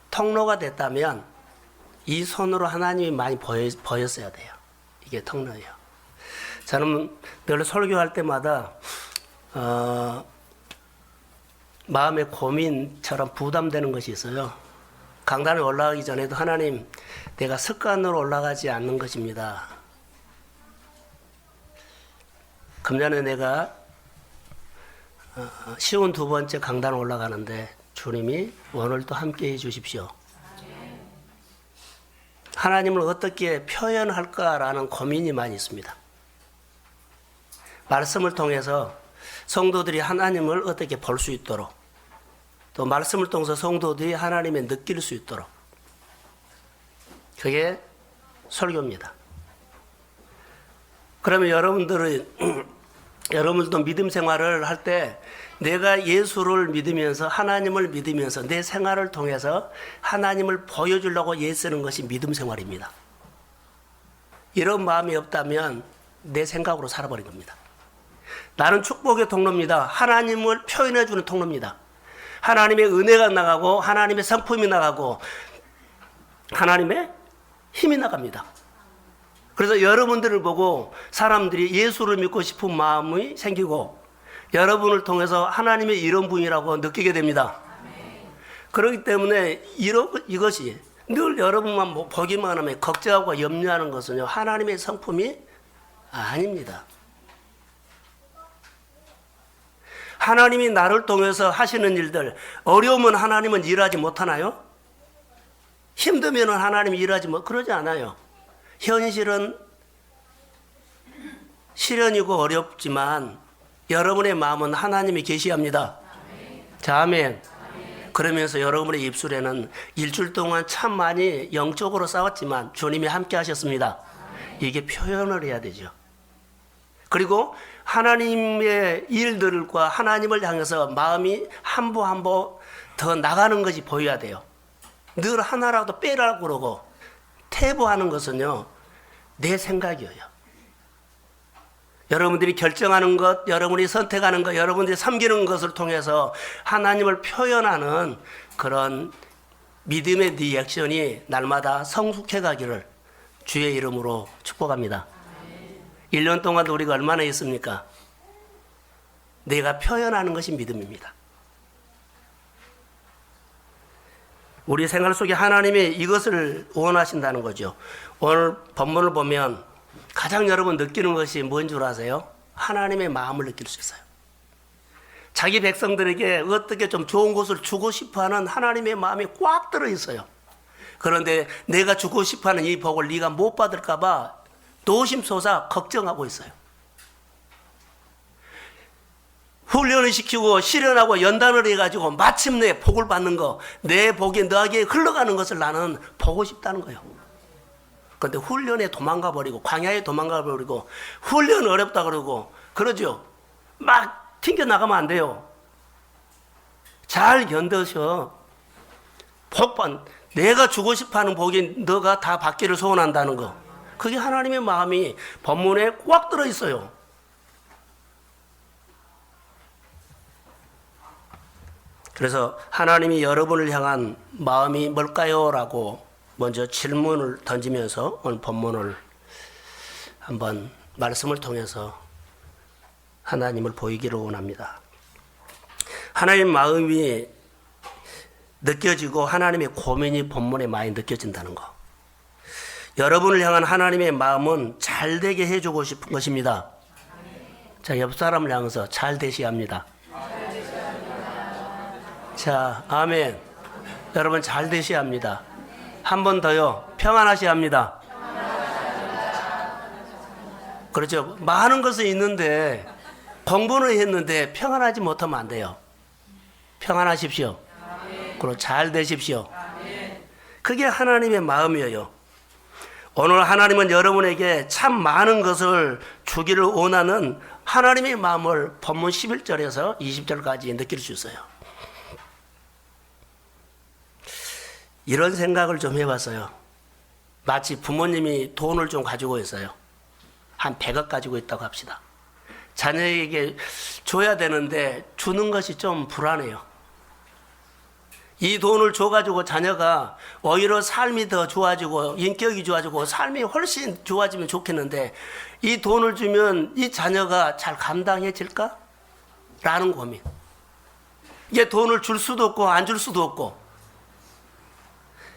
통로가 됐다면 이 손으로 하나님이 많이 보였어야 돼요. 이게 통로예요. 저는 늘 설교할 때마다 마음의 고민처럼 부담되는 것이 있어요. 강단에 올라가기 전에도 하나님, 내가 습관으로 올라가지 않는 것입니다. 금년에 내가 쉬운 두 번째 강단에 올라가는데 주님이 오늘도 함께 해 주십시오. 하나님을 어떻게 표현할까라는 고민이 많이 있습니다. 말씀을 통해서 성도들이 하나님을 어떻게 볼 수 있도록, 또 말씀을 통해서 성도들이 하나님을 느낄 수 있도록, 그게 설교입니다. 그러면 여러분들도 믿음 생활을 할 때 내가 예수를 믿으면서 하나님을 믿으면서 내 생활을 통해서 하나님을 보여주려고 애쓰는 것이 믿음 생활입니다. 이런 마음이 없다면 내 생각으로 살아버린 겁니다. 나는 축복의 통로입니다. 하나님을 표현해주는 통로입니다. 하나님의 은혜가 나가고 하나님의 성품이 나가고 하나님의 힘이 나갑니다. 그래서 여러분들을 보고 사람들이 예수를 믿고 싶은 마음이 생기고 여러분을 통해서 하나님의 이런 분이라고 느끼게 됩니다. 그렇기 때문에 이것이 늘 여러분만 보기만 하면 걱정하고 염려하는 것은요, 하나님의 성품이 아닙니다. 하나님이 나를 통해서 하시는 일들, 어려우면 하나님은 일하지 못하나요? 힘들면 하나님이 일하지 그러지 않아요. 현실은 시련이고 어렵지만 여러분의 마음은 하나님이 계시합니다. 자, 아멘. 그러면서 여러분의 입술에는 일주일 동안 참 많이 영적으로 싸웠지만 주님이 함께 하셨습니다. 이게 표현을 해야 되죠. 그리고 하나님의 일들과 하나님을 향해서 마음이 한 步한 步 더 나가는 것이 보여야 돼요. 늘 하나라도 빼라고 그러고 퇴보하는 것은요, 내 생각이에요. 여러분들이 결정하는 것, 여러분이 선택하는 것, 여러분들이 섬기는 것을 통해서 하나님을 표현하는 그런 믿음의 리액션이 날마다 성숙해 가기를 주의 이름으로 축복합니다. 1년 동안도 우리가 얼마나 했습니까? 내가 표현하는 것이 믿음입니다. 우리 생활 속에 하나님이 이것을 원하신다는 거죠. 오늘 본문을 보면 가장 여러분 느끼는 것이 뭔 줄 아세요? 하나님의 마음을 느낄 수 있어요. 자기 백성들에게 어떻게 좀 좋은 것을 주고 싶어하는 하나님의 마음이 꽉 들어있어요. 그런데 내가 주고 싶어하는 이 복을 네가 못 받을까 봐 노심초사 걱정하고 있어요. 훈련을 시키고 실현하고 연단을 해가지고 마침내 복을 받는 거, 내 복이 너에게 흘러가는 것을 나는 보고 싶다는 거예요. 그런데 훈련에 도망가 버리고 광야에 도망가 버리고 훈련 어렵다 그러고 그러죠. 막 튕겨나가면 안 돼요. 잘 견뎌서 복받, 내가 주고 싶어하는 복이 너가 다 받기를 소원한다는 거, 그게 하나님의 마음이 본문에 꽉 들어있어요. 그래서 하나님이 여러분을 향한 마음이 뭘까요? 라고 먼저 질문을 던지면서 오늘 본문을 한번 말씀을 통해서 하나님을 보이기를 원합니다. 하나님의 마음이 느껴지고 하나님의 고민이 본문에 많이 느껴진다는 거. 여러분을 향한 하나님의 마음은 잘 되게 해주고 싶은 것입니다. 자, 옆 사람을 향해서 잘 되셔야 합니다. 자, 아멘. 여러분 잘 되셔야 합니다. 한 번 더요. 평안하셔야 합니다. 그렇죠. 많은 것은 있는데 공부는 했는데 평안하지 못하면 안 돼요. 평안하십시오. 그리고 잘 되십시오. 그게 하나님의 마음이에요. 오늘 하나님은 여러분에게 참 많은 것을 주기를 원하는 하나님의 마음을 본문 11절에서 20절까지 느낄 수 있어요. 이런 생각을 좀 해봤어요. 마치 부모님이 돈을 좀 가지고 있어요. 한 100억 가지고 있다고 합시다. 자녀에게 줘야 되는데 주는 것이 좀 불안해요. 이 돈을 줘가지고 자녀가 오히려 삶이 더 좋아지고 인격이 좋아지고 삶이 훨씬 좋아지면 좋겠는데 이 돈을 주면 이 자녀가 잘 감당해질까? 라는 고민. 이게 돈을 줄 수도 없고 안 줄 수도 없고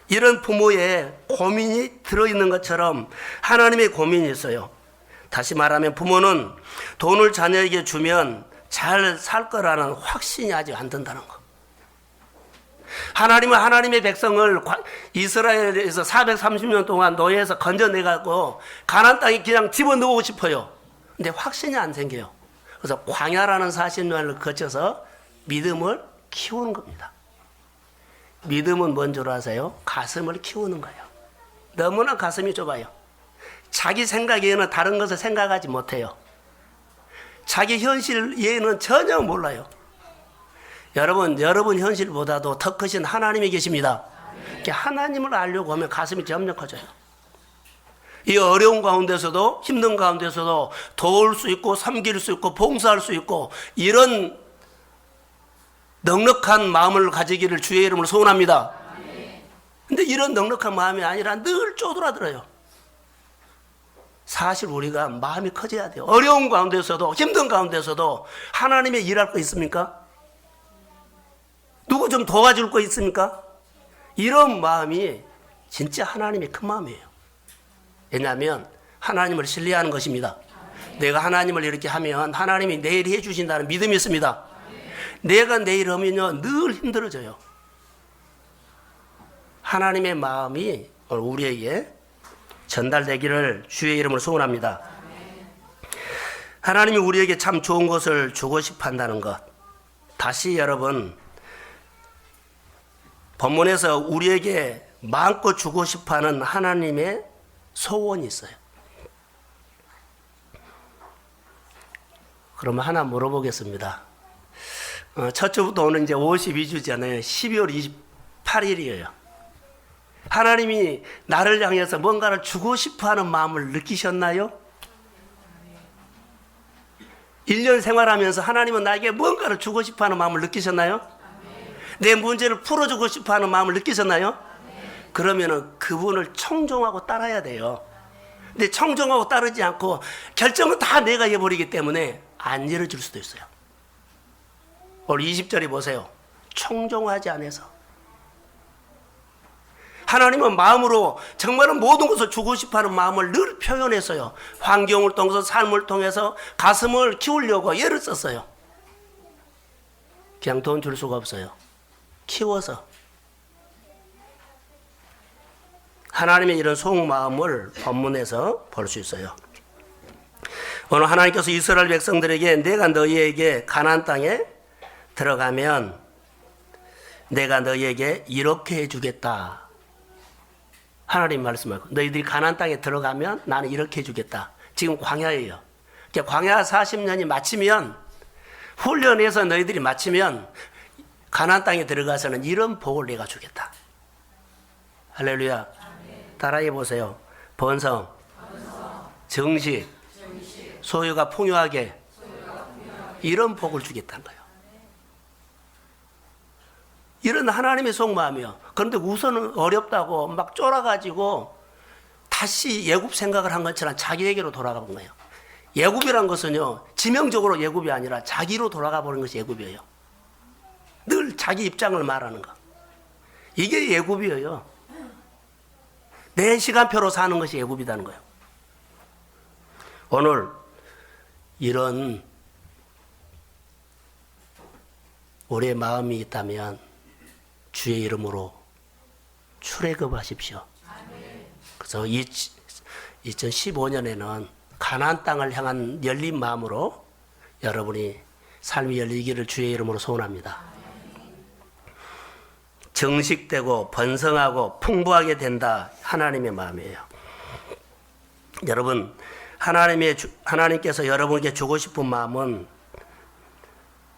이런 부모의 고민이 들어있는 것처럼 하나님의 고민이 있어요. 다시 말하면 부모는 돈을 자녀에게 주면 잘 살 거라는 확신이 아직 안 든다는 거. 하나님은 하나님의 백성을 이스라엘에서 430년 동안 노예에서 건져내가고 가나안 땅에 그냥 집어넣고 싶어요. 근데 확신이 안 생겨요. 그래서 광야라는 40년을 거쳐서 믿음을 키우는 겁니다. 믿음은 뭔 줄 아세요? 가슴을 키우는 거예요. 너무나 가슴이 좁아요. 자기 생각 외에는 다른 것을 생각하지 못해요. 자기 현실 외에는 전혀 몰라요. 여러분 현실보다도 더 크신 하나님이 계십니다. 하나님을 알려고 하면 가슴이 점점 커져요. 이 어려운 가운데서도 힘든 가운데서도 도울 수 있고 섬길 수 있고 봉사할 수 있고 이런 넉넉한 마음을 가지기를 주의 이름으로 소원합니다. 근데 이런 넉넉한 마음이 아니라 늘 쪼들어들어요. 사실 우리가 마음이 커져야 돼요. 어려운 가운데서도 힘든 가운데서도 하나님의 일할 거 있습니까? 누구 좀 도와줄 거 있습니까? 이런 마음이 진짜 하나님의 큰 마음이에요. 왜냐하면 하나님을 신뢰하는 것입니다. 내가 하나님을 이렇게 하면 하나님이 내일 해주신다는 믿음이 있습니다. 내가 내일 하면요 늘 힘들어져요. 하나님의 마음이 우리에게 전달되기를 주의 이름으로 소원합니다. 하나님이 우리에게 참 좋은 것을 주고 싶어 한다는 것. 다시 여러분 본문에서 우리에게 마음껏 주고 싶어하는 하나님의 소원이 있어요. 그러면 하나 물어보겠습니다. 첫 주부터 오는 이제 52주잖아요. 12월 28일이에요. 하나님이 나를 향해서 뭔가를 주고 싶어하는 마음을 느끼셨나요? 1년 생활하면서 하나님은 나에게 뭔가를 주고 싶어하는 마음을 느끼셨나요? 내 문제를 풀어주고 싶어하는 마음을 느끼셨나요? 그러면은 그분을 청종하고 따라야 돼요. 근데 청종하고 따르지 않고 결정은 다 내가 해버리기 때문에 안 이루어질 수도 있어요. 오늘 20절에 보세요. 청종하지 않아서. 하나님은 마음으로 정말은 모든 것을 주고 싶어하는 마음을 늘 표현했어요. 환경을 통해서 삶을 통해서 가슴을 키우려고 애를 썼어요. 그냥 돈 줄 수가 없어요. 키워서. 하나님의 이런 속마음을 본문에서 볼 수 있어요. 오늘 하나님께서 이스라엘 백성들에게 내가 너희에게 가나안 땅에 들어가면 내가 너희에게 이렇게 해주겠다. 하나님 말씀하고 너희들이 가나안 땅에 들어가면 나는 이렇게 해주겠다. 지금 광야예요. 광야 40년이 마치면 훈련해서 너희들이 마치면 가나안 땅에 들어가서는 이런 복을 내가 주겠다. 할렐루야. 따라해 보세요. 번성, 정식, 소유가 풍요하게 이런 복을 주겠다는 거예요. 이런 하나님의 속마음이요. 그런데 우선은 어렵다고 막 쫄아가지고 다시 예굽 생각을 한 것처럼 자기에게로 돌아가 본 거예요. 예굽이란 것은요, 지명적으로 예굽이 아니라 자기로 돌아가 보는 것이 예굽이에요. 늘 자기 입장을 말하는 거. 이게 예굽이에요. 내 시간표로 사는 것이 예굽이라는 거예요. 오늘 이런 우리의 마음이 있다면 주의 이름으로 출애굽하십시오. 그래서 2015년에는 가나안 땅을 향한 열린 마음으로 여러분이 삶이 열리기를 주의 이름으로 소원합니다. 정식되고 번성하고 풍부하게 된다. 하나님의 마음이에요. 여러분, 하나님께서 여러분에게 주고 싶은 마음은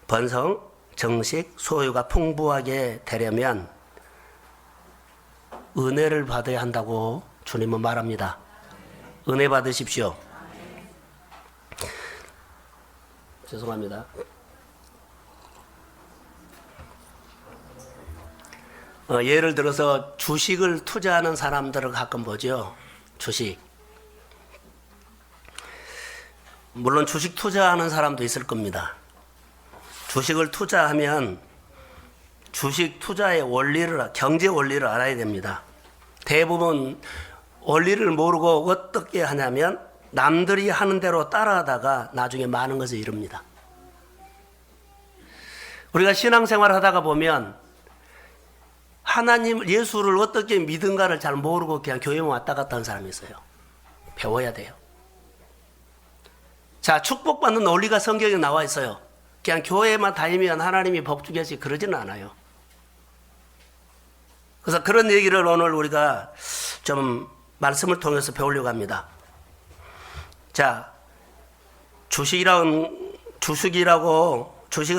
번성, 정식, 소유가 풍부하게 되려면 은혜를 받아야 한다고 주님은 말합니다. 은혜 받으십시오. 죄송합니다. 예를 들어서 주식을 투자하는 사람들을 가끔 보죠. 주식. 물론 주식 투자하는 사람도 있을 겁니다. 주식을 투자하면 주식 투자의 원리를, 경제 원리를 알아야 됩니다. 대부분 원리를 모르고 어떻게 하냐면 남들이 하는 대로 따라하다가 나중에 많은 것을 이룹니다. 우리가 신앙생활 하다가 보면 하나님, 예수를 어떻게 믿은가를 잘 모르고 그냥 교회만 왔다 갔다 하는 사람이 있어요. 배워야 돼요. 자, 축복받는 논리가 성경에 나와 있어요. 그냥 교회만 다니면 하나님이 복 주겠지 그러지는 않아요. 그래서 그런 얘기를 오늘 우리가 좀 말씀을 통해서 배우려고 합니다. 자, 주식을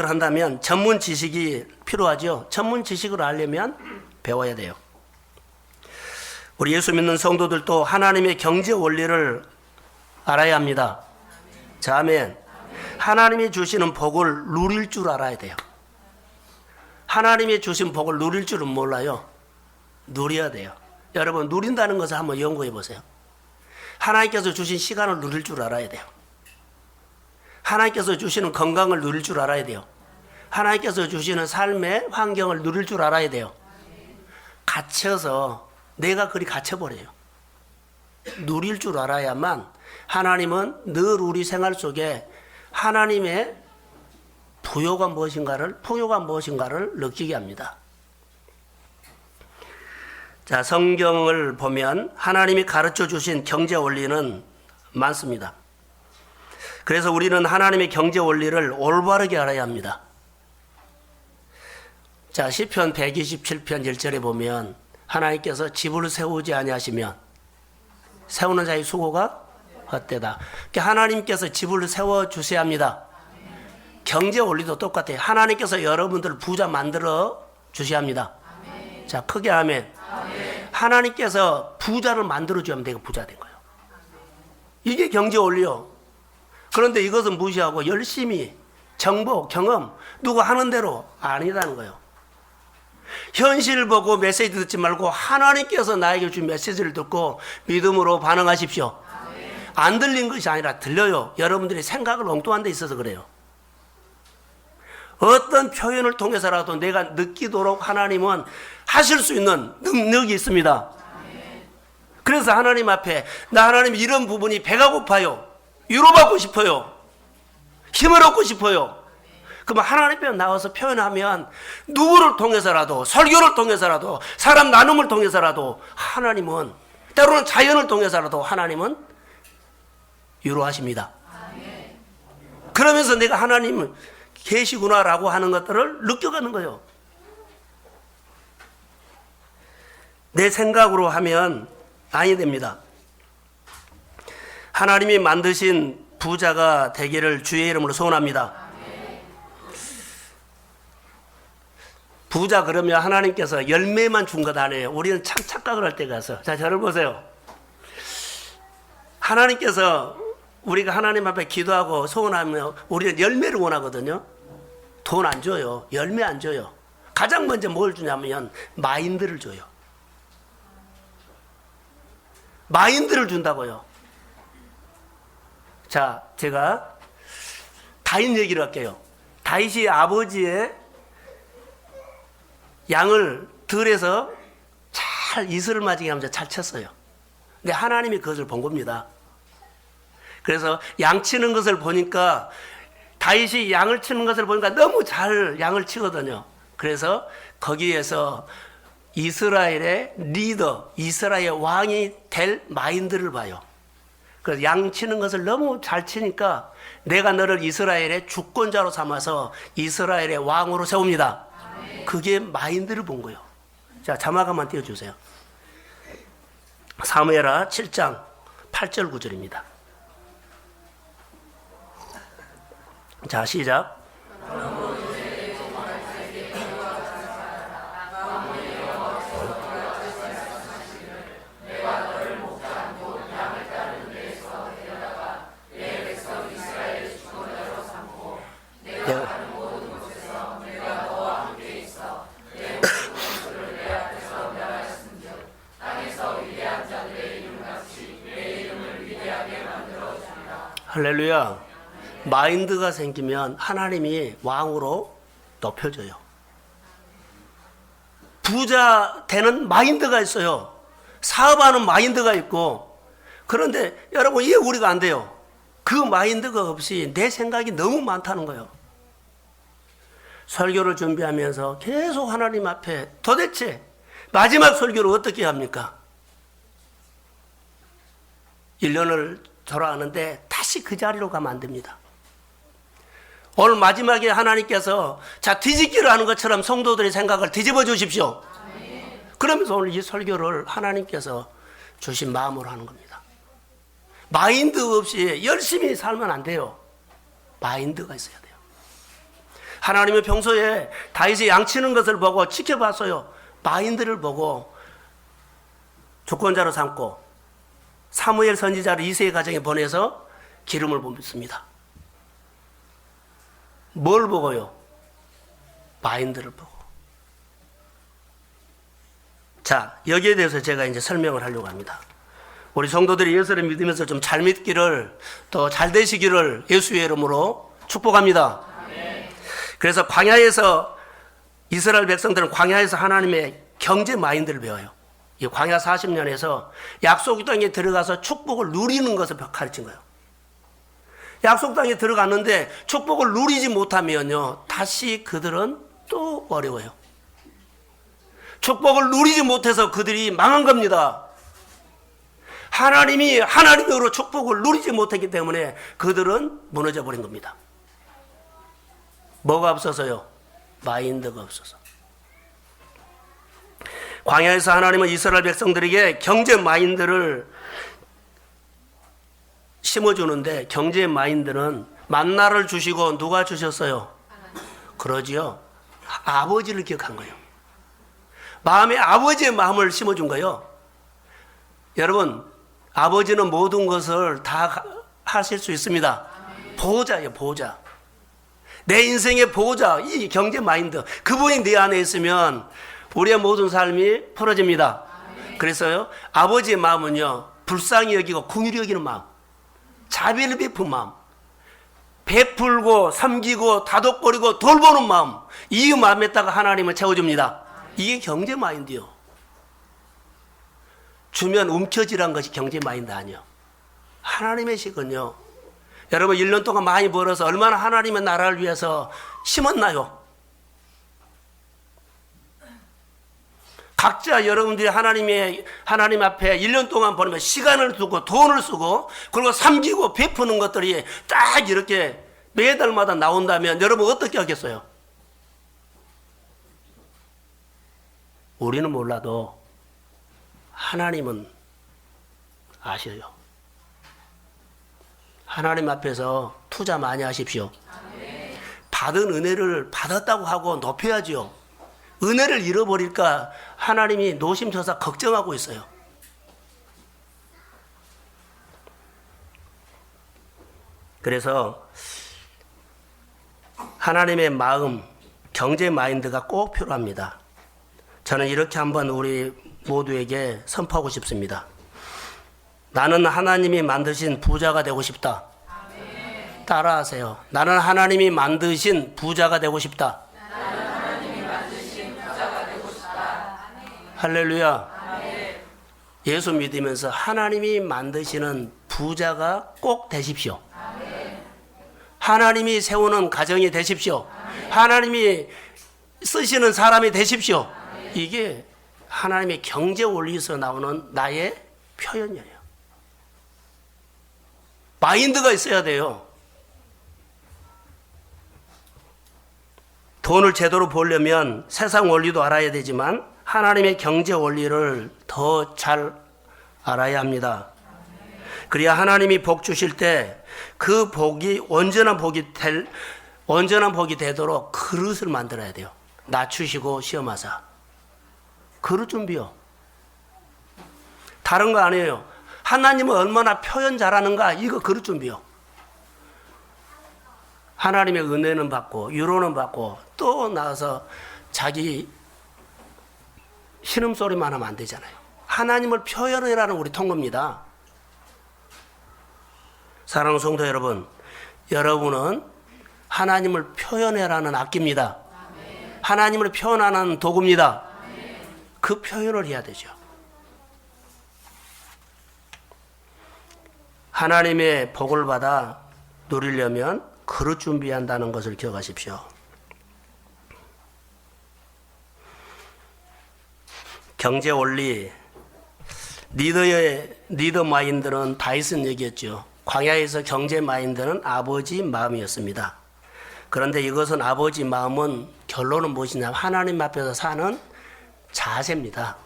한다면 전문 지식이 필요하죠. 전문 지식을 알려면 배워야 돼요. 우리 예수 믿는 성도들도 하나님의 경제 원리를 알아야 합니다. 자, 아멘. 하나님이 주시는 복을 누릴 줄 알아야 돼요. 하나님이 주신 복을 누릴 줄은 몰라요. 누려야 돼요. 여러분, 누린다는 것을 한번 연구해 보세요. 하나님께서 주신 시간을 누릴 줄 알아야 돼요. 하나님께서 주시는 건강을 누릴 줄 알아야 돼요. 하나님께서 주시는 삶의 환경을 누릴 줄 알아야 돼요. 갇혀서 내가 그리 갇혀버려요. 누릴 줄 알아야만 하나님은 늘 우리 생활 속에 하나님의 풍요가 무엇인가를 느끼게 합니다. 자, 성경을 보면 하나님이 가르쳐 주신 경제 원리는 많습니다. 그래서 우리는 하나님의 경제 원리를 올바르게 알아야 합니다. 자, 시편 127편 1절에 보면 하나님께서 집을 세우지 아니하시면 세우는 자의 수고가 헛되다. 그러니까 하나님께서 집을 세워주셔야 합니다. 경제 원리도 똑같아요. 하나님께서 여러분들 부자 만들어 주셔야 합니다. 자, 크게 아멘. 하나님께서 부자를 만들어주면 내가 부자 된 거예요. 이게 경제 원리요. 그런데 이것은 무시하고 열심히 정보, 경험, 누구 하는 대로 아니라는 거예요. 현실 보고 메시지 듣지 말고 하나님께서 나에게 준 메시지를 듣고 믿음으로 반응하십시오. 안 들린 것이 아니라 들려요. 여러분들이 생각을 엉뚱한 데 있어서 그래요. 어떤 표현을 통해서라도 내가 느끼도록 하나님은 하실 수 있는 능력이 있습니다. 그래서 하나님 앞에 나 하나님 이런 부분이 배가 고파요. 위로받고 싶어요. 힘을 얻고 싶어요. 그러면 하나님 앞에 나와서 표현하면 누구를 통해서라도, 설교를 통해서라도, 사람 나눔을 통해서라도 하나님은, 때로는 자연을 통해서라도 하나님은 위로하십니다. 그러면서 내가 하나님은 계시구나라고 하는 것들을 느껴가는 거예요. 내 생각으로 하면 아니 됩니다. 하나님이 만드신 부자가 되기를 주의 이름으로 소원합니다. 부자 그러면 하나님께서 열매만 준 것 아니에요. 우리는 참 착각을 할 때가 있어요. 자, 저를 보세요. 하나님께서 우리가 하나님 앞에 기도하고 소원하면 우리는 열매를 원하거든요. 돈 안 줘요. 열매 안 줘요. 가장 먼저 뭘 주냐면 마인드를 줘요. 마인드를 준다고요. 자, 제가 다윗 얘기를 할게요. 다윗이 아버지의 양을 들에서 잘 이슬을 맞이게 하면서 잘 쳤어요. 근데 하나님이 그것을 본 겁니다. 그래서 양 치는 것을 보니까 다윗이 양을 치는 것을 보니까 너무 잘 양을 치거든요. 그래서 거기에서 이스라엘의 리더, 이스라엘의 왕이 될 마인드를 봐요. 그래서 양 치는 것을 너무 잘 치니까 내가 너를 이스라엘의 주권자로 삼아서 이스라엘의 왕으로 세웁니다. 그게 마인드를 본 거예요. 자, 자막 한번 띄워주세요. 사무엘하 7장 8절 9절입니다. 자, 시작. 할렐루야. 마인드가 생기면 하나님이 왕으로 높여줘요. 부자 되는 마인드가 있어요. 사업하는 마인드가 있고. 그런데 여러분 이게 우리가 안 돼요. 그 마인드가 없이 내 생각이 너무 많다는 거예요. 설교를 준비하면서 계속 하나님 앞에 도대체 마지막 설교를 어떻게 합니까? 1년을 돌아가는데 다시 그 자리로 가면 안 됩니다. 오늘 마지막에 하나님께서 자 뒤집기를 하는 것처럼 성도들의 생각을 뒤집어 주십시오. 그러면서 오늘 이 설교를 하나님께서 주신 마음으로 하는 겁니다. 마인드 없이 열심히 살면 안 돼요. 마인드가 있어야 돼요. 하나님은 평소에 다윗이 양치는 것을 보고 지켜봤어요. 마인드를 보고 주권자로 삼고 사무엘 선지자를 이새의 가정에 보내서 기름을 붓습니다. 뭘 보고요? 마인드를 보고. 자, 여기에 대해서 제가 이제 설명을 하려고 합니다. 우리 성도들이 예수를 믿으면서 좀 잘 믿기를 또 잘 되시기를 예수의 이름으로 축복합니다. 그래서 광야에서 이스라엘 백성들은 광야에서 하나님의 경제 마인드를 배워요. 이 광야 40년에서 약속 땅에 들어가서 축복을 누리는 것을 가르친 거예요. 약속 땅에 들어갔는데 축복을 누리지 못하면요, 다시 그들은 또 어려워요. 축복을 누리지 못해서 그들이 망한 겁니다. 하나님이 하나님으로 축복을 누리지 못했기 때문에 그들은 무너져 버린 겁니다. 뭐가 없어서요? 마인드가 없어서. 광야에서 하나님은 이스라엘 백성들에게 경제 마인드를 심어주는데, 경제 마인드는 만나를 주시고 누가 주셨어요? 그러지요. 아버지를 기억한 거예요. 마음에 아버지의 마음을 심어준 거예요. 여러분, 아버지는 모든 것을 다 하실 수 있습니다. 보호자예요, 보호자. 내 인생의 보호자, 이 경제 마인드, 그분이 내 안에 있으면 우리의 모든 삶이 풀어집니다. 그래서요, 아버지의 마음은요, 불쌍히 여기고 긍휼히 여기는 마음, 자비를 베푼 마음, 베풀고 섬기고 다독거리고 돌보는 마음, 이 마음에다가 하나님을 채워줍니다. 이게 경제 마인드요. 주면 움켜쥐란 것이 경제 마인드 아니요. 하나님의 식은요, 여러분 1년 동안 많이 벌어서 얼마나 하나님의 나라를 위해서 심었나요? 각자 여러분들이 하나님 앞에 1년 동안 보내면 시간을 두고 돈을 쓰고 그리고 섬기고 베푸는 것들이 딱 이렇게 매달마다 나온다면 여러분 어떻게 하겠어요? 우리는 몰라도 하나님은 아셔요. 하나님 앞에서 투자 많이 하십시오. 받은 은혜를 받았다고 하고 높여야죠. 은혜를 잃어버릴까 하나님이 노심초사 걱정하고 있어요. 그래서 하나님의 마음, 경제 마인드가 꼭 필요합니다. 저는 이렇게 한번 우리 모두에게 선포하고 싶습니다. 나는 하나님이 만드신 부자가 되고 싶다. 따라하세요. 나는 하나님이 만드신 부자가 되고 싶다. 할렐루야. 예수 믿으면서 하나님이 만드시는 부자가 꼭 되십시오. 하나님이 세우는 가정이 되십시오. 하나님이 쓰시는 사람이 되십시오. 이게 하나님의 경제 원리에서 나오는 나의 표현이에요. 마인드가 있어야 돼요. 돈을 제대로 벌려면 세상 원리도 알아야 되지만 하나님의 경제 원리를 더 잘 알아야 합니다. 그래야 하나님이 복 주실 때 그 복이 온전한 복이 되도록 그릇을 만들어야 돼요. 낮추시고 시험하사. 그릇 준비요. 다른 거 아니에요. 하나님은 얼마나 표현 잘하는가, 이거 그릇 준비요. 하나님의 은혜는 받고 위로는 받고 또 나와서 자기 신음소리만 하면 안 되잖아요. 하나님을 표현해라는 우리 통로입니다. 사랑하는 성도 여러분, 여러분은 하나님을 표현해라는 악기입니다. 하나님을 표현하는 도구입니다. 그 표현을 해야 되죠. 하나님의 복을 받아 누리려면 그릇 준비한다는 것을 기억하십시오. 경제 원리, 리더 마인드는 다이슨 얘기했죠. 광야에서 경제 마인드는 아버지 마음이었습니다. 그런데 이것은 아버지 마음은 결론은 무엇이냐? 하나님 앞에서 사는 자세입니다.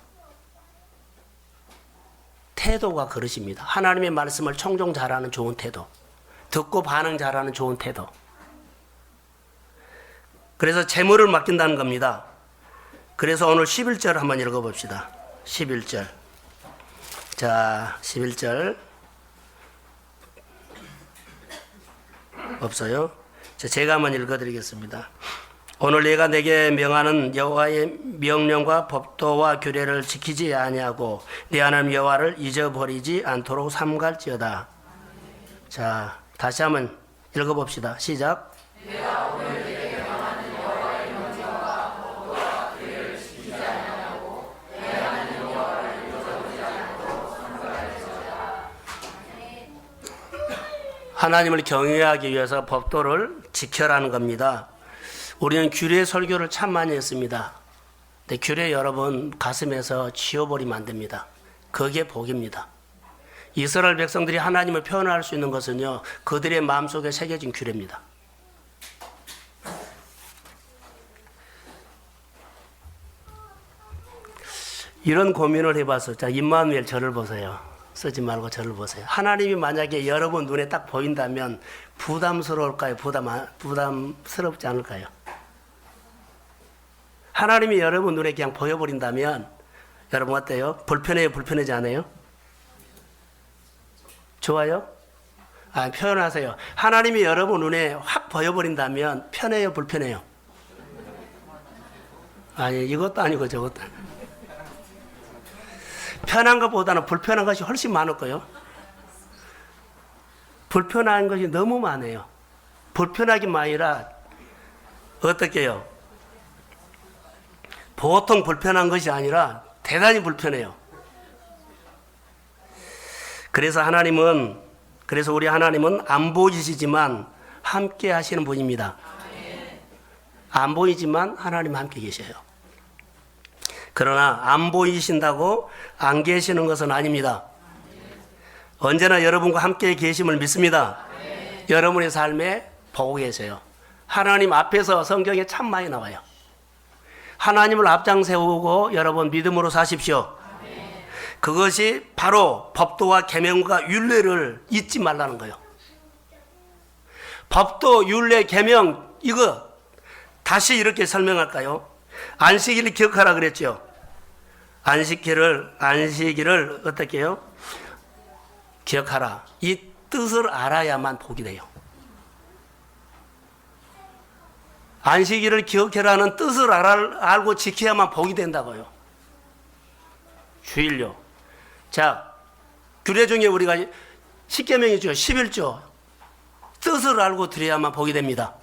태도가 그릇입니다. 하나님의 말씀을 청종 잘하는 좋은 태도, 듣고 반응 잘하는 좋은 태도. 그래서 재물을 맡긴다는 겁니다. 그래서 오늘 11절 한번 읽어봅시다. 11절. 자, 11절. 없어요? 제가 한번 읽어드리겠습니다. 오늘 내가 내게 명하는 여호와의 명령과 법도와 규례를 지키지 아니하고 내 하나님 여호와를 잊어버리지 않도록 삼갈지어다. 자, 다시 한번 읽어봅시다. 시작. 내가 오늘 내게 명하는 여호와의 명령과 법도와 규례를 지키지 아니하고 내 하나님 여호와를 잊어버리지 않도록 삼갈지어다. 하나님을 경외하기 위해서 법도를 지켜라는 겁니다. 우리는 규례 설교를 참 많이 했습니다. 근데 규례 여러분 가슴에서 지워버리면 안 됩니다. 그게 복입니다. 이스라엘 백성들이 하나님을 표현할 수 있는 것은요, 그들의 마음속에 새겨진 규례입니다. 이런 고민을 해봐서, 자, 임마누엘 저를 보세요. 쓰지 말고 저를 보세요. 하나님이 만약에 여러분 눈에 딱 보인다면 부담스러울까요? 부담스럽지 않을까요? 하나님이 여러분 눈에 그냥 보여버린다면 여러분 어때요? 불편해요? 불편하지 않아요? 좋아요? 표현하세요. 하나님이 여러분 눈에 확 보여버린다면 편해요? 불편해요? 아니, 이것도 아니고 저것도 아니고. 편한 것보다는 불편한 것이 훨씬 많을 거예요. 불편한 것이 너무 많아요. 불편하기만 아니라 어떻게 해요? 보통 불편한 것이 아니라 대단히 불편해요. 그래서 우리 하나님은 안 보이시지만 함께 하시는 분입니다. 안 보이지만 하나님 함께 계셔요. 그러나 안 보이신다고 안 계시는 것은 아닙니다. 언제나 여러분과 함께 계심을 믿습니다. 여러분의 삶에 보고 계세요. 하나님 앞에서 성경에 참 많이 나와요. 하나님을 앞장 세우고 여러분 믿음으로 사십시오. 그것이 바로 법도와 계명과 율례를 잊지 말라는 거예요. 법도, 율례, 계명, 이거 다시 이렇게 설명할까요? 안식일을 기억하라 그랬죠. 안식일을 어떻게 해요? 기억하라. 이 뜻을 알아야만 복이 돼요. 안식일을 기억해라는 뜻을 알고 지켜야만 복이 된다고요. 주일요. 자, 규례 중에 우리가 10계명이죠. 11조. 뜻을 알고 드려야만 복이 됩니다.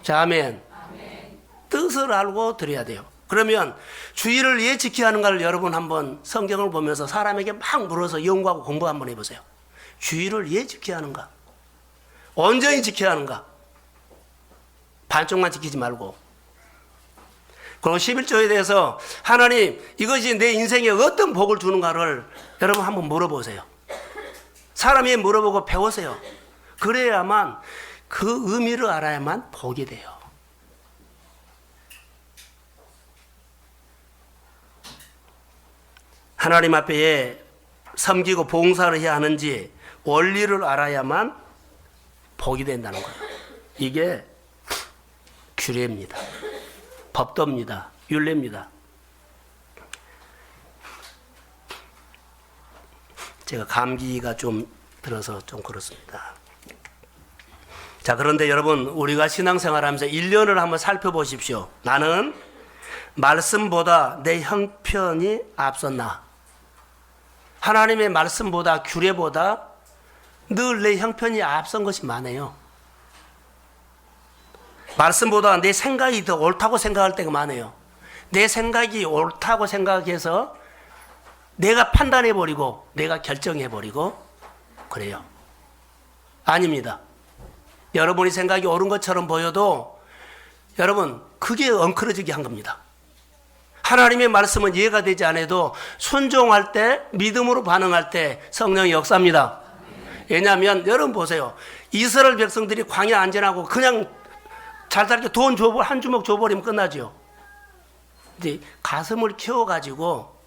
자, 아멘. 뜻을 알고 드려야 돼요. 그러면 주일을 왜 지켜야 하는가를 여러분 한번 성경을 보면서 사람에게 막 물어서 연구하고 공부 한번 해보세요. 주일을 왜 지켜야 하는가? 온전히 지켜야 하는가? 반쪽만 지키지 말고. 그리고 11조에 대해서 하나님 이것이 내 인생에 어떤 복을 주는가를 여러분 한번 물어보세요. 사람이 물어보고 배우세요. 그래야만 그 의미를 알아야만 복이 돼요. 하나님 앞에 섬기고 봉사를 해야 하는지 원리를 알아야만 복이 된다는 거예요. 이게 규례입니다. 법도입니다. 율례입니다. 제가 감기가 좀 들어서 좀 그렇습니다. 자, 그런데 여러분 우리가 신앙생활하면서 1년을 한번 살펴보십시오. 나는 말씀보다 내 형편이 앞섰나? 하나님의 말씀보다 규례보다 늘 내 형편이 앞선 것이 많아요. 말씀보다 내 생각이 더 옳다고 생각할 때가 많아요. 내 생각이 옳다고 생각해서 내가 판단해버리고 내가 결정해버리고 그래요. 아닙니다. 여러분이 생각이 옳은 것처럼 보여도 여러분 그게 엉클어지게 한 겁니다. 하나님의 말씀은 이해가 되지 않아도 순종할 때 믿음으로 반응할 때 성령이 역사합니다. 왜냐하면 여러분 보세요. 이스라엘 백성들이 광야 안전하고 그냥 잘 살게 돈 한 주먹 줘버리면 끝나죠. 근데 가슴을 키워가지고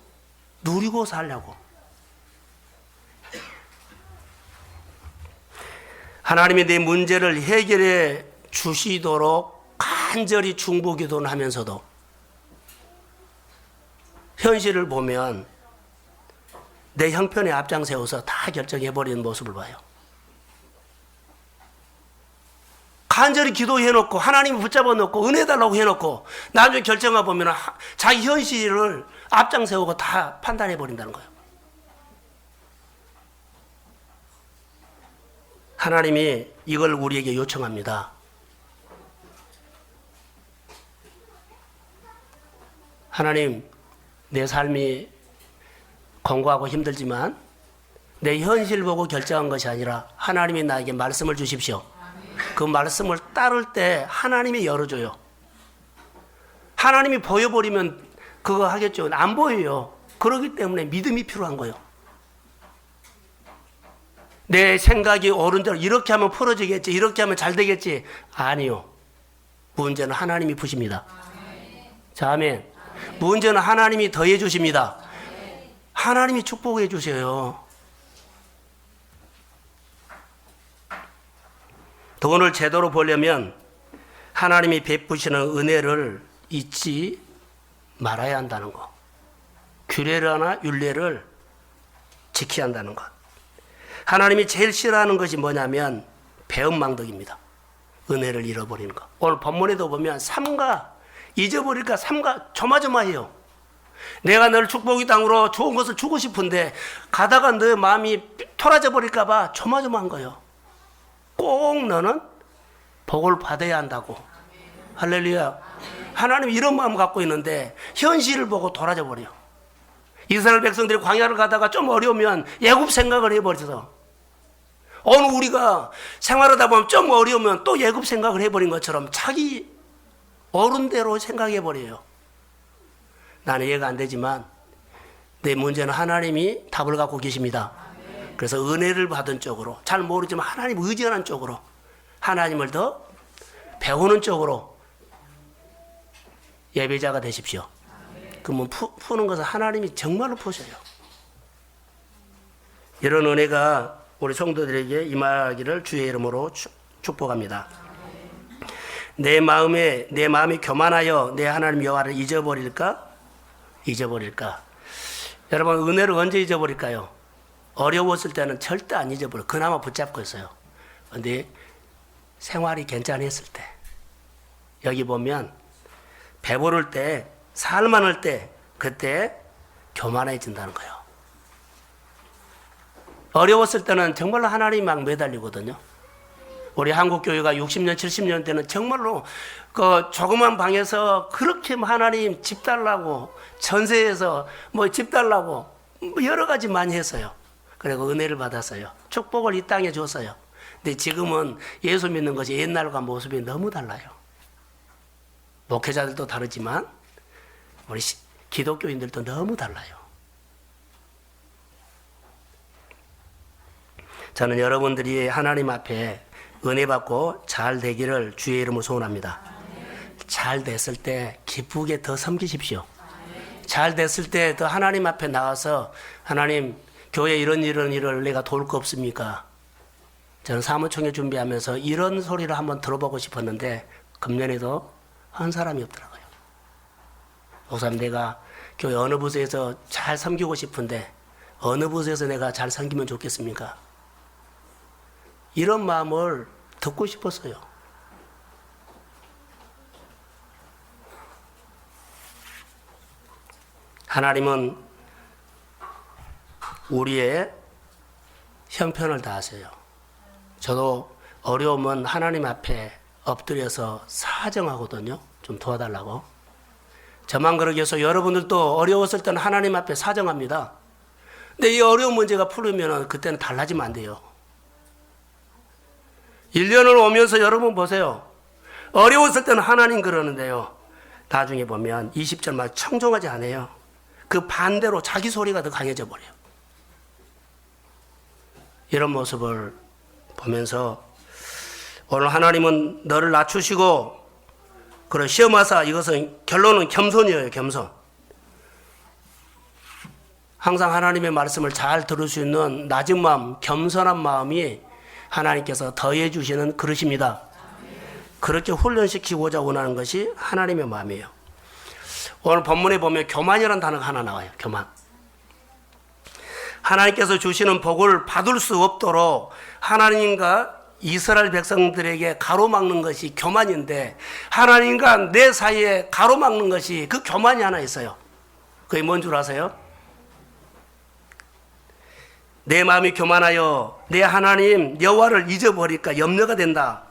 누리고 살려고. 하나님이 내 문제를 해결해 주시도록 간절히 중보기도는 하면서도 현실을 보면 내 형편에 앞장세워서 다 결정해버리는 모습을 봐요. 간절히 기도해놓고 하나님이 붙잡아 놓고 은혜 달라고 해놓고 나중에 결정해 보면 자기 현실을 앞장세우고 다 판단해버린다는 거예요. 하나님이 이걸 우리에게 요청합니다. 하나님, 내 삶이 공고하고 힘들지만 내 현실 보고 결정한 것이 아니라 하나님이 나에게 말씀을 주십시오. 그 말씀을 따를 때 하나님이 열어줘요. 하나님이 보여버리면 그거 하겠죠. 안 보여요. 그렇기 때문에 믿음이 필요한 거예요. 내 생각이 옳은 대로 이렇게 하면 풀어지겠지, 이렇게 하면 잘 되겠지. 아니요. 문제는 하나님이 푸십니다. 자, 아멘. 문제는 하나님이 더해 주십니다. 하나님이 축복해 주셔요. 돈을 제대로 벌려면 하나님이 베푸시는 은혜를 잊지 말아야 한다는 것. 규례나 율례를 지켜야 한다는 것. 하나님이 제일 싫어하는 것이 뭐냐면 배은망덕입니다. 은혜를 잃어버리는 것. 오늘 본문에도 보면 삼가 잊어버릴까 삼가 조마조마해요. 내가 너를 축복의 땅으로 좋은 것을 주고 싶은데 가다가 너 마음이 토라져 버릴까 봐 조마조마한 거예요. 꼭 너는 복을 받아야 한다고. 할렐루야. 하나님이 이런 마음 갖고 있는데 현실을 보고 돌아져 버려요. 이스라엘 백성들이 광야를 가다가 좀 어려우면 애굽 생각을 해버려서 오늘 우리가 생활하다 보면 좀 어려우면 또 애굽 생각을 해버린 것처럼 자기 옳은 대로 생각해버려요. 나는 이해가 안 되지만 내 문제는 하나님이 답을 갖고 계십니다. 그래서 은혜를 받은 쪽으로, 잘 모르지만 하나님 의지하는 쪽으로, 하나님을 더 배우는 쪽으로 예배자가 되십시오. 그러면 푸는 것은 하나님이 정말로 푸셔요. 이런 은혜가 우리 성도들에게 임하기를 주의 이름으로 축복합니다. 내 마음이 교만하여 내 하나님 여호와를 잊어버릴까? 여러분, 은혜를 언제 잊어버릴까요? 어려웠을 때는 절대 안 잊어버려요. 그나마 붙잡고 있어요. 그런데 생활이 괜찮았을 때, 여기 보면 배부를 때, 살만할 때, 그때 교만해진다는 거예요. 어려웠을 때는 정말로 하나님 막 매달리거든요. 우리 한국교회가 60년, 70년 때는 정말로 그 조그만 방에서 그렇게 하나님 집 달라고, 전세에서 뭐 집 달라고 여러 가지 많이 했어요. 그리고 은혜를 받았어요. 축복을 이 땅에 줬어요. 근데 지금은 예수 믿는 것이 옛날과 모습이 너무 달라요. 목회자들도 다르지만 우리 기독교인들도 너무 달라요. 저는 여러분들이 하나님 앞에 은혜 받고 잘 되기를 주의 이름으로 소원합니다. 잘 됐을 때 기쁘게 더 섬기십시오. 잘 됐을 때 더 하나님 앞에 나와서 하나님, 교회 이런 일을 내가 도울 거 없습니까? 저는 사무총회 준비하면서 이런 소리를 한번 들어보고 싶었는데 금년에도 한 사람이 없더라고요. 목사님, 내가 교회 어느 부서에서 잘 섬기고 싶은데 어느 부서에서 내가 잘 섬기면 좋겠습니까? 이런 마음을 듣고 싶었어요. 하나님은 우리의 형편을 다하세요. 저도 어려우면 하나님 앞에 엎드려서 사정하거든요. 좀 도와달라고. 저만 그러게 해서 여러분들도 어려웠을 때는 하나님 앞에 사정합니다. 근데 이 어려운 문제가 풀리면 그때는 달라지면 안 돼요. 1년을 오면서 여러분 보세요. 어려웠을 때는 하나님 그러는데요. 나중에 보면 20절만 청종하지 않아요. 그 반대로 자기 소리가 더 강해져 버려요. 이런 모습을 보면서 오늘 하나님은 너를 낮추시고 그런 시험하사 이것은 결론은 겸손이에요. 겸손. 항상 하나님의 말씀을 잘 들을 수 있는 낮은 마음, 겸손한 마음이 하나님께서 더해 주시는 그릇입니다. 그렇게 훈련시키고자 원하는 것이 하나님의 마음이에요. 오늘 본문에 보면 교만이라는 단어가 하나 나와요. 교만. 하나님께서 주시는 복을 받을 수 없도록 하나님과 이스라엘 백성들에게 가로막는 것이 교만인데 하나님과 내 사이에 가로막는 것이 그 교만이 하나 있어요. 그게 뭔 줄 아세요? 내 마음이 교만하여 내 하나님 여호와를 잊어버릴까 염려가 된다.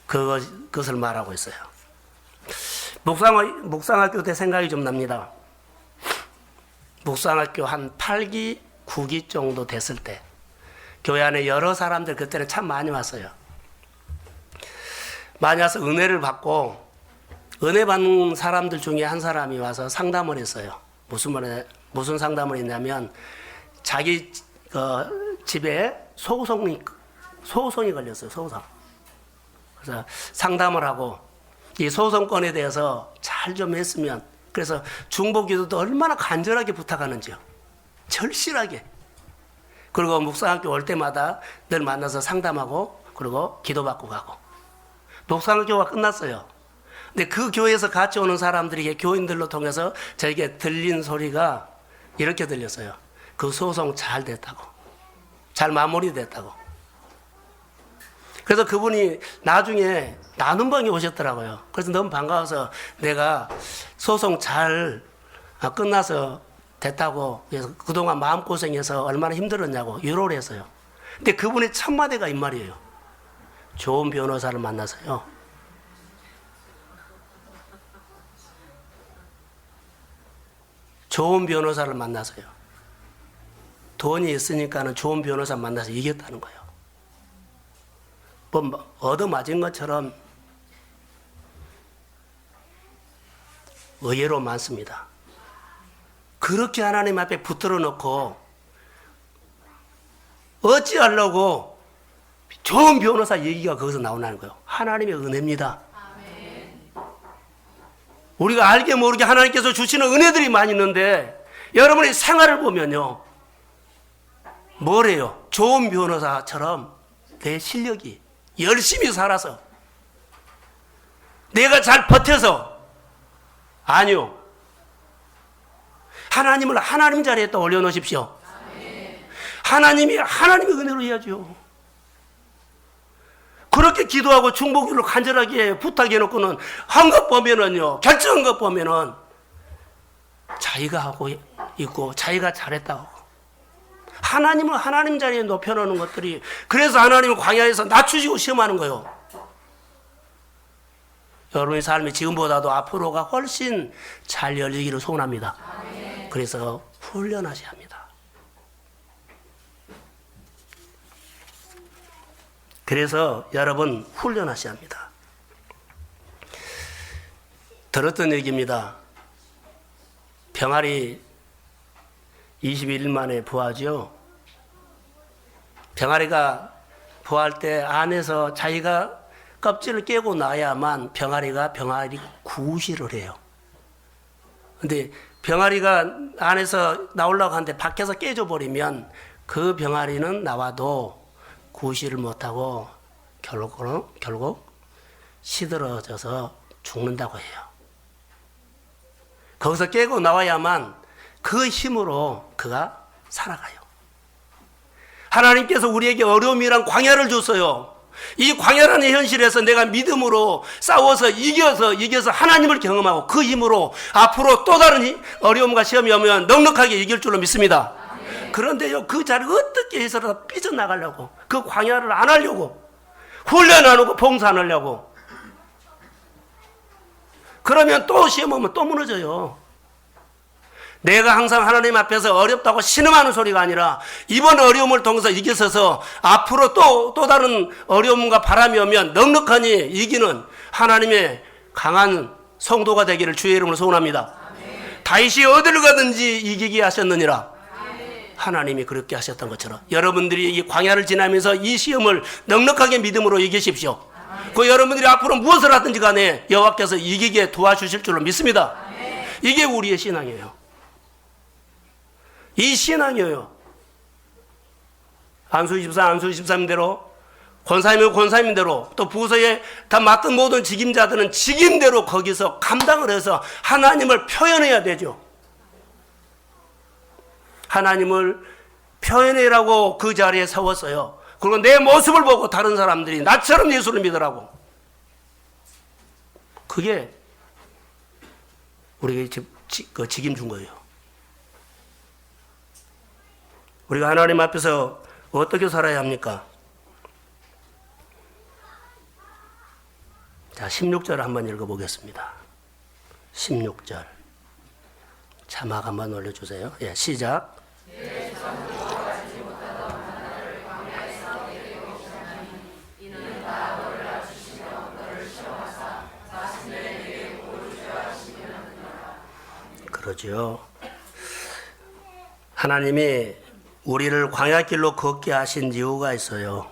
그것을 말하고 있어요. 묵상학교 때 생각이 좀 납니다. 묵상학교 한 8기, 9기 정도 됐을 때 교회 안에 여러 사람들 그때는 참 많이 왔어요. 많이 와서 은혜를 받고 은혜 받는 사람들 중에 한 사람이 와서 상담을 했어요. 무슨 상담을 했냐면 자기 집에 소송이 걸렸어요. 소송. 그래서 상담을 하고 이 소송권에 대해서 잘 좀 했으면 그래서 중보기도도 얼마나 간절하게 부탁하는지요. 절실하게. 그리고 묵상학교 올 때마다 늘 만나서 상담하고 그리고 기도받고 가고. 묵상학교가 끝났어요. 근데 그 교회에서 같이 오는 사람들에게 교인들로 통해서 저에게 들린 소리가 이렇게 들렸어요. 그 소송 잘 됐다고. 잘 마무리됐다고. 그래서 그분이 나중에 나눔방에 오셨더라고요. 그래서 너무 반가워서 내가 소송 잘 끝나서 됐다고 그래서 그동안 마음고생해서 얼마나 힘들었냐고 위로를 했어요. 근데 그분의 첫마디가 이 말이에요. 좋은 변호사를 만나서요. 좋은 변호사를 만나서요. 돈이 있으니까는 좋은 변호사 만나서 이겼다는 거예요. 뭐 얻어맞은 것처럼 의외로 많습니다. 그렇게 하나님 앞에 붙들어 놓고 어찌하려고 좋은 변호사 얘기가 거기서 나오는 거예요. 하나님의 은혜입니다. 아멘. 우리가 알게 모르게 하나님께서 주시는 은혜들이 많이 있는데 여러분의 생활을 보면요. 뭐래요? 좋은 변호사처럼 내 실력이 열심히 살아서 내가 잘 버텨서 아니요. 하나님을 하나님 자리에 또 올려놓으십시오. 하나님의 은혜로 해야죠. 그렇게 기도하고 중보기도를 간절하게 부탁해놓고는 한 것 보면은요, 결정한 것 보면은 자기가 하고 있고 자기가 잘했다고. 하나님을 하나님 자리에 높여놓는 것들이 그래서 하나님을 광야에서 낮추시고 시험하는 거예요. 여러분의 삶이 지금보다도 앞으로가 훨씬 잘 열리기를 소원합니다. 그래서 훈련하셔야 합니다. 그래서 여러분 훈련하셔야 합니다. 들었던 얘기입니다. 병아리 21일 만에 부화죠. 병아리가 부화할 때 안에서 자기가 껍질을 깨고 나야만 병아리 구실을 해요. 근데 병아리가 안에서 나오려고 하는데 밖에서 깨져 버리면 그 병아리는 나와도 구실을 못하고 결국 시들어져서 죽는다고 해요. 거기서 깨고 나와야만 그 힘으로 그가 살아가요. 하나님께서 우리에게 어려움이란 광야를 줬어요. 이 광야라는 현실에서 내가 믿음으로 싸워서 이겨서 하나님을 경험하고 그 힘으로 앞으로 또 다른 어려움과 시험이 오면 넉넉하게 이길 줄로 믿습니다. 그런데요, 그 자리를 어떻게 해서라도 삐져나가려고, 그 광야를 안 하려고, 훈련 안 하고 봉사 안 하려고. 그러면 또 시험 오면 또 무너져요. 내가 항상 하나님 앞에서 어렵다고 신음하는 소리가 아니라 이번 어려움을 통해서 이겨서서 앞으로 또 다른 어려움과 바람이 오면 넉넉하니 이기는 하나님의 강한 성도가 되기를 주의 이름으로 소원합니다. 다윗이 어디를 가든지 이기게 하셨느니라. 하나님이 그렇게 하셨던 것처럼 여러분들이 이 광야를 지나면서 이 시험을 넉넉하게 믿음으로 이기십시오. 그 여러분들이 앞으로 무엇을 하든지 간에 여호와께서 이기게 도와주실 줄로 믿습니다. 이게 우리의 신앙이에요. 이 신앙이에요. 안수 24임대로, 권사님은 권사님대로, 또 부서에 다 맡은 모든 직임자들은 직임대로 거기서 감당을 해서 하나님을 표현해야 되죠. 하나님을 표현해라고 그 자리에 세웠어요. 그리고 내 모습을 보고 다른 사람들이 나처럼 예수를 믿으라고. 그게 우리에게 직임 준 거예요. 우리가 하나님 앞에서 어떻게 살아야 합니까? 자, 16절 한번 읽어보겠습니다. 16절. 자막 한번 올려주세요. 예, 시작. 그러죠. 하나님이 우리를 광야길로 걷게 하신 이유가 있어요.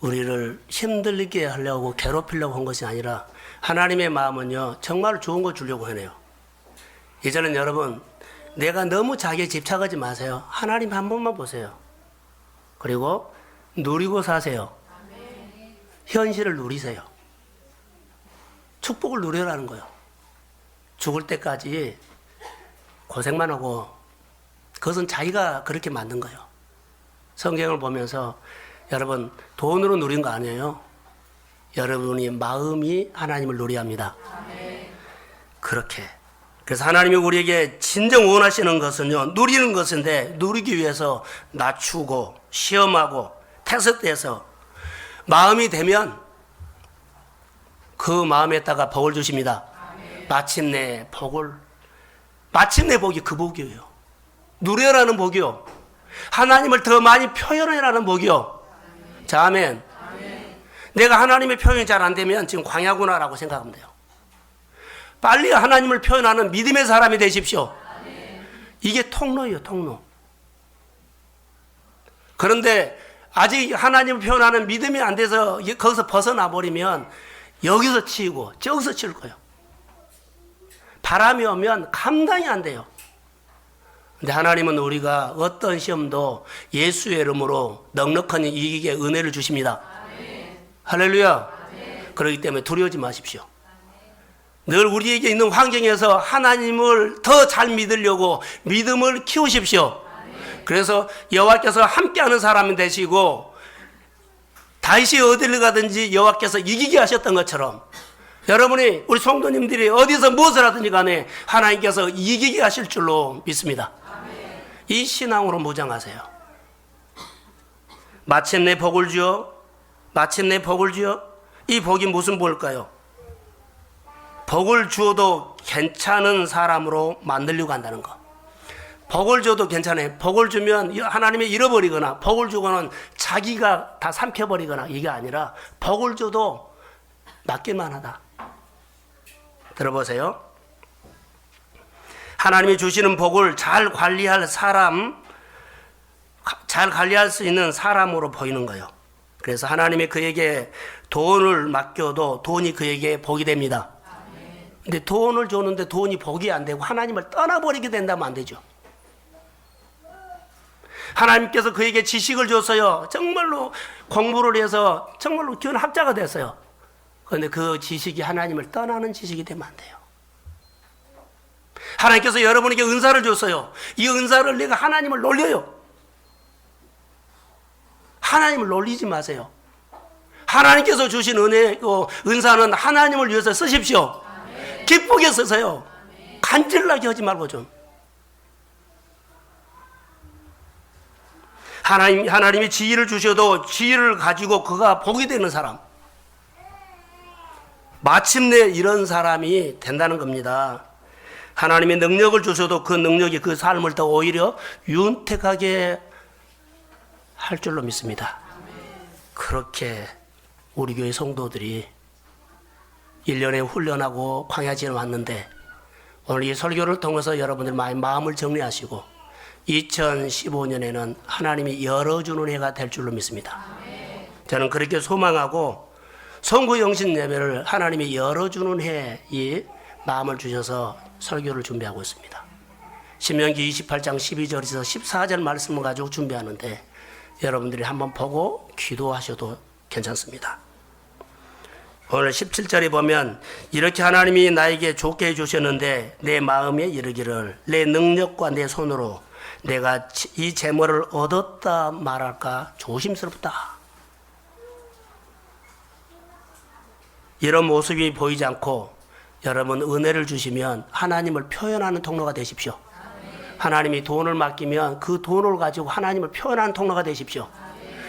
우리를 힘들게 하려고 괴롭히려고 한 것이 아니라 하나님의 마음은요, 정말 좋은 거 주려고 하네요. 이제는 여러분, 내가 너무 자기에 집착하지 마세요. 하나님 한 번만 보세요. 그리고 누리고 사세요. 현실을 누리세요. 축복을 누려라는 거예요. 죽을 때까지 고생만 하고, 그것은 자기가 그렇게 만든 거예요. 성경을 보면서 여러분, 돈으로 누린 거 아니에요. 여러분이 마음이 하나님을 누려합니다. 그렇게. 그래서 하나님이 우리에게 진정 원하시는 것은요, 누리는 것인데, 누리기 위해서 낮추고 시험하고 테스트해서 마음이 되면 그 마음에다가 복을 주십니다. 마침내 복이 그 복이에요. 누려라는 복이요. 하나님을 더 많이 표현해라는 복이요. 자, 아멘. 내가 하나님의 표현이 잘 안 되면 지금 광야구나라고 생각하면 돼요. 빨리 하나님을 표현하는 믿음의 사람이 되십시오. 이게 통로예요, 통로. 그런데 아직 하나님을 표현하는 믿음이 안 돼서 거기서 벗어나 버리면 여기서 치이고 저기서 치울 거예요. 바람이 오면 감당이 안 돼요. 근데 하나님은 우리가 어떤 시험도 예수의 이름으로 넉넉한 이기게 은혜를 주십니다. 할렐루야. 그렇기 때문에 두려워하지 마십시오. 늘 우리에게 있는 환경에서 하나님을 더 잘 믿으려고 믿음을 키우십시오. 그래서 여호와께서 함께하는 사람이 되시고, 다윗이 어디를 가든지 여호와께서 이기게 하셨던 것처럼 여러분이, 우리 성도님들이 어디서 무엇을 하든지 간에 하나님께서 이기게 하실 줄로 믿습니다. 이 신앙으로 무장하세요. 마침내 복을 주어, 마침내 복을 주어. 이 복이 무슨 복일까요? 복을 주어도 괜찮은 사람으로 만들려고 한다는 거. 복을 줘도 괜찮아요. 복을 주면 하나님이 잃어버리거나, 복을 주고는 자기가 다 삼켜버리거나, 이게 아니라 복을 줘도 맡길만 하다. 들어보세요. 하나님이 주시는 복을 잘 관리할 사람, 잘 관리할 수 있는 사람으로 보이는 거예요. 그래서 하나님이 그에게 돈을 맡겨도 돈이 그에게 복이 됩니다. 근데 돈을 줬는데 돈이 복이 안 되고 하나님을 떠나버리게 된다면 안 되죠. 하나님께서 그에게 지식을 줬어요. 정말로 공부를 해서 정말로 귀한 학자가 됐어요. 그런데 그 지식이 하나님을 떠나는 지식이 되면 안 돼요. 하나님께서 여러분에게 은사를 줬어요. 이 은사를 내가 하나님을 놀려요. 하나님을 놀리지 마세요. 하나님께서 주신 은사는 하나님을 위해서 쓰십시오. 기쁘게 쓰세요. 간질나게 하지 말고 좀. 하나님이 지혜를 주셔도 지혜를 가지고 그가 복이 되는 사람. 마침내 이런 사람이 된다는 겁니다. 하나님의 능력을 주셔도 그 능력이 그 삶을 더 오히려 윤택하게 할 줄로 믿습니다. 그렇게 우리 교회 성도들이 1년에 훈련하고 광야 지나 왔는데 오늘 이 설교를 통해서 여러분들 마음을 정리하시고 2015년에는 하나님이 열어주는 해가 될 줄로 믿습니다. 저는 그렇게 소망하고 선구 영신 예배를 하나님이 열어주는 해 이 마음을 주셔서 설교를 준비하고 있습니다. 신명기 28장 12절에서 14절 말씀을 가지고 준비하는데 여러분들이 한번 보고 기도하셔도 괜찮습니다. 오늘 17절에 보면 이렇게 하나님이 나에게 좋게 해주셨는데 내 마음에 이르기를 내 능력과 내 손으로 내가 이 재물을 얻었다 말할까 조심스럽다. 이런 모습이 보이지 않고 여러분 은혜를 주시면 하나님을 표현하는 통로가 되십시오. 하나님이 돈을 맡기면 그 돈을 가지고 하나님을 표현하는 통로가 되십시오.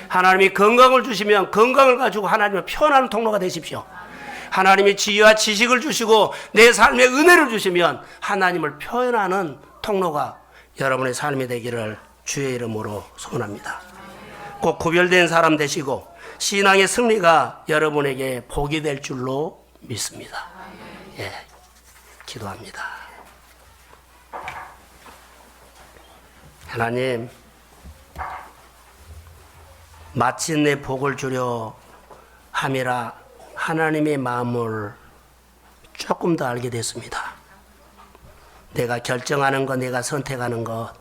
하나님이 건강을 주시면 건강을 가지고 하나님을 표현하는 통로가 되십시오. 하나님이 지혜와 지식을 주시고 내 삶에 은혜를 주시면 하나님을 표현하는 통로가 여러분의 삶이 되기를 주의 이름으로 소원합니다. 꼭 구별된 사람 되시고 신앙의 승리가 여러분에게 복이 될 줄로 믿습니다. 예, 기도합니다. 하나님, 마침내 복을 주려 함이라 하나님의 마음을 조금 더 알게 됐습니다. 내가 결정하는 것, 내가 선택하는 것,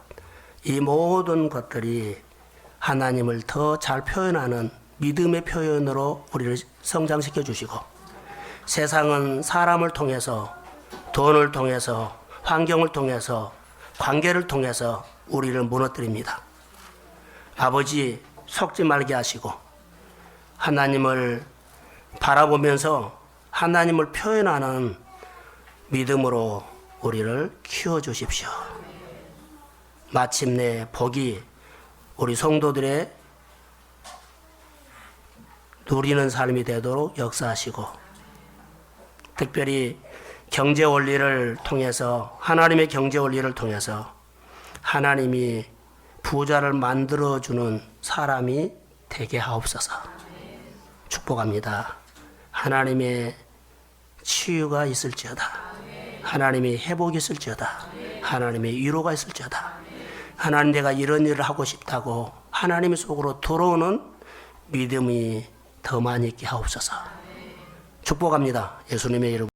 이 모든 것들이 하나님을 더 잘 표현하는 믿음의 표현으로 우리를 성장시켜 주시고 세상은 사람을 통해서 돈을 통해서 환경을 통해서 관계를 통해서 우리를 무너뜨립니다. 아버지 속지 말게 하시고 하나님을 바라보면서 하나님을 표현하는 믿음으로 우리를 키워주십시오. 마침내 복이 우리 성도들의 누리는 삶이 되도록 역사하시고 특별히 경제 원리를 통해서 하나님의 경제 원리를 통해서 하나님이 부자를 만들어주는 사람이 되게 하옵소서. 축복합니다. 하나님의 치유가 있을지어다. 하나님의 회복이 있을지어다. 하나님의 위로가 있을지어다. 하나님 내가 이런 일을 하고 싶다고 하나님의 속으로 들어오는 믿음이 더 많이 있게 하옵소서. 축복합니다. 예수님의 이름